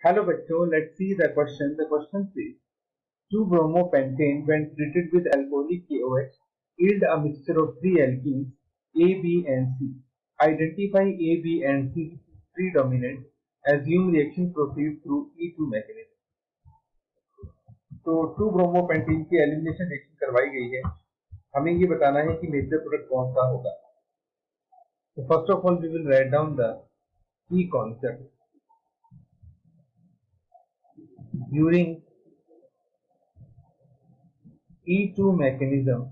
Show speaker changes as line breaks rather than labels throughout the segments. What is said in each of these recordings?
Hello बच्चों, let's see the question. The question says 2-bromopentane when treated with alcoholic KOH yield a mixture of three alkenes A, B and C. Identify A, B and C predominant. Assume reaction proceeds through E2 mechanism. तो 2-bromopentane की elimination reaction करवाई गई है. हमें ये बताना है कि मेजर प्रोडक्ट कौन सा होगा. So first of all we will write down the key concept. During E2 mechanism,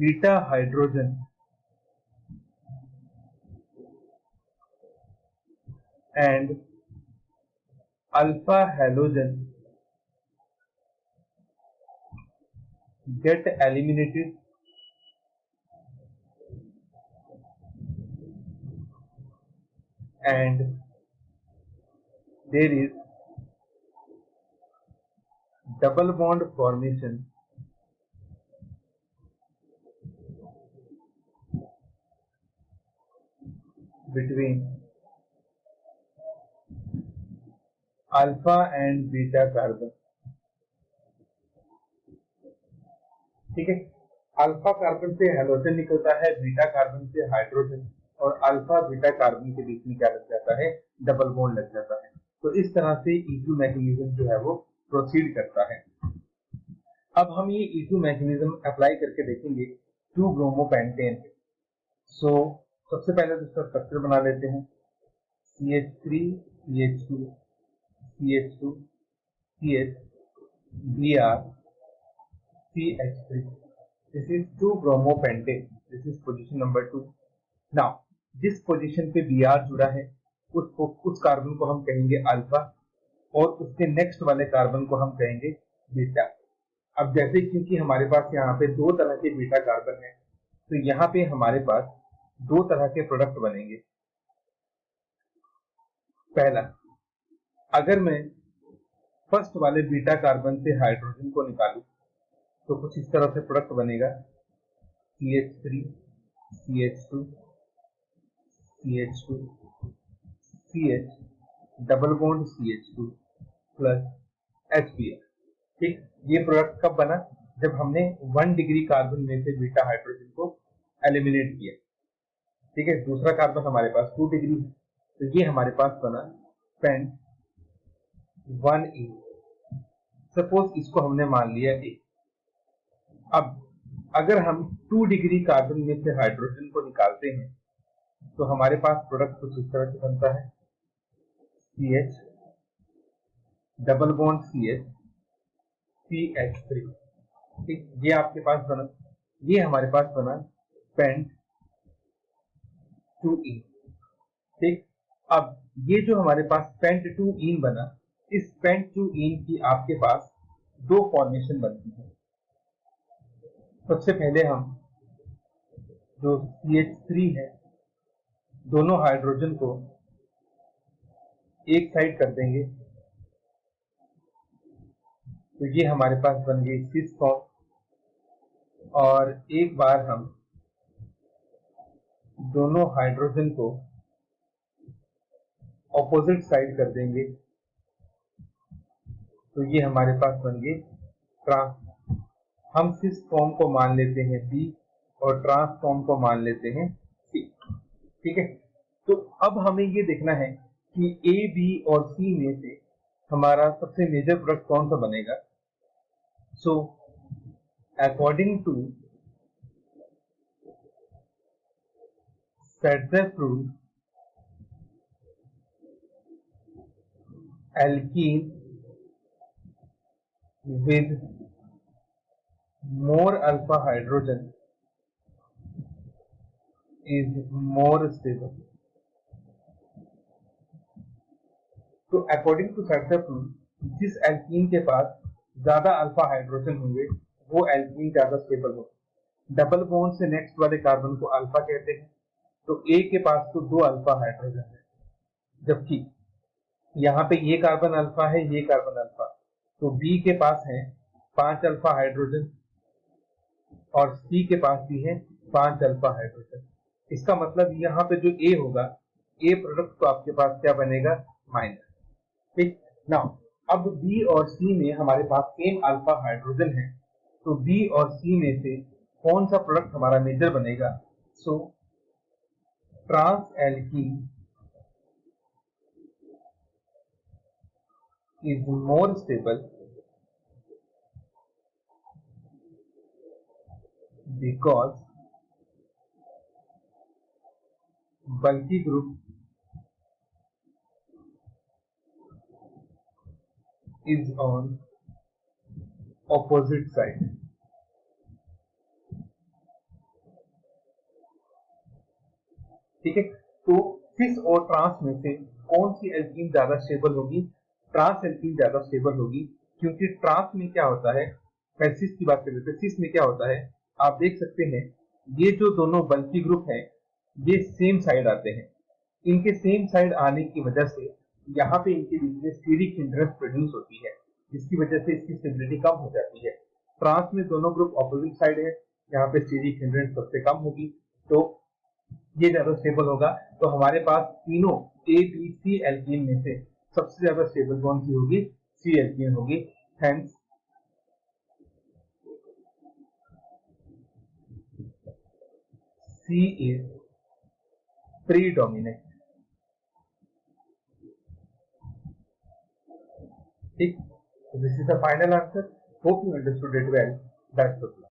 beta hydrogen and alpha halogen get eliminated and there is double bond formation between alpha and beta carbon. ठीक है. Alpha carbon से halogen निकलता है, beta carbon से hydrogen और alpha beta carbon के बीच में क्या लग जाता है, डबल बॉन्ड लग जाता है. तो इस तरह से E2 मैकेनिज्म जो है वो प्रोसीड करता है. अब हम ये E2 मैकेनिज्म अप्लाई करके देखेंगे 2-ब्रोमोपेंटेन. सो सबसे पहले तो इसका स्ट्रक्चर बना लेते हैं. CH3 CH2 CH2 CH Br CH3. This is 2-bromopentane. This is position number 2. Now, जिस पोजीशन पे Br जुड़ा है उस कार्बन को हम कहेंगे अल्फा और उसके नेक्स्ट वाले कार्बन को हम कहेंगे बीटा. अब जैसे क्योंकि हमारे पास यहाँ पे दो तरह के बीटा कार्बन है तो यहाँ पे हमारे पास दो तरह के प्रोडक्ट बनेंगे. पहला, अगर मैं फर्स्ट वाले बीटा कार्बन से हाइड्रोजन को निकालूं तो कुछ इस तरह से प्रोडक्ट बनेगा CH3 CH2 CH2 CH double bond CH2 plus HBr. ठीक, ये प्रोडक्ट कब बना, जब हमने 1 डिग्री कार्बन में से बीटा हाइड्रोजन को एलिमिनेट किया. ठीक है, दूसरा कार्बन हमारे पास 2 डिग्री है तो ये हमारे पास बना पेंट 1E. सपोज इसको हमने मान लिया A. अब अगर हम 2 डिग्री कार्बन में से हाइड्रोजन को निकालते हैं तो हमारे पास प्रोडक्ट कुछ इस तरह से बनता है CH double bond CH CH3. ठीक, ये आपके पास बना, ये हमारे पास बना पेंट 2E. ठीक, अब ये जो हमारे पास पेंट 2ईन बना, इस पेंट 2ईन की आपके पास दो फॉर्मेशन बनती है. सबसे पहले हम जो CH3 है दोनों हाइड्रोजन को एक साइड कर देंगे तो ये हमारे पास बन गई सिस फॉर्म. और एक बार हम दोनों हाइड्रोजन को ऑपोजिट साइड कर देंगे तो ये हमारे पास बन गई ट्रांस. हम सिस फॉर्म को मान लेते हैं B और ट्रांस फॉर्म को मान लेते हैं C. ठीक है, तो अब हमें ये देखना है कि A, B और C में से हमारा सबसे मेजर प्रोडक्ट कौन सा बनेगा. So according to Saddeff rule, alkene with more alpha hydrogen is more stable. तो अकॉर्डिंग टू Saddeff rule, जिस एल्कीन के पास ज्यादा अल्फा हाइड्रोजन होंगे वो एल्कीन ज्यादा स्टेबल होगा. डबल बॉन्ड से नेक्स्ट वाले कार्बन को अल्फा कहते हैं. तो A के पास तो 2 अल्फा हाइड्रोजन है, जबकि यहाँ पे ये कार्बन अल्फा है, ये कार्बन अल्फा. तो B के पास है 5 अल्फा हाइड्रोजन और C के पास भी है 5 अल्फा हाइड्रोजन। इसका मतलब यहाँ पे जो ए होगा, ए प्रोडक्ट तो आपके पास क्या बनेगा, माइनस। ठीक नाउ अब बी और सी में हमारे पास सेम अल्फा हाइड्रोजन है, तो बी और सी में से कौन सा प्रोडक्ट हमारा मेजर बनेगा? So trans alkene is more stable because bulky group is on opposite side। ठीक है, तो सिस और ट्रांस में से कौन सी एल्कीन ज्यादा स्टेबल होगी? ट्रांस एल्कीन ज्यादा स्टेबल होगी, क्योंकि ट्रांस में क्या होता है, मैं सिस की बात कर रहे थे, सिस में क्या होता है आप देख सकते हैं, ये जो दोनों बल्की ग्रुप हैं ये सेम साइड आते हैं। इनके सेम साइड आने की वजह से यहाँ पे इनके बीच में स्टीरिक हिंड्रेंस प्रोड्यूस होती है, जिसकी वजह से इसकी स्टेबिलिटी कम हो जाती है। ट्रांस में दोनों ग्रुप ऑपोजिट साइड है, यहाँ पे स्टीरिक हिंड्रेंस सबसे कम होगी, तो ये ज्यादा स्टेबल होगा। तो हमारे पास तीनों ए बी सी एल्कीन में से सबसे ज्यादा स्टेबल कौन सी होगी? सी एल्कीन होगी। Hence cis is predominant. ठीक, this is the final answer. Hope you understood it well. That's all.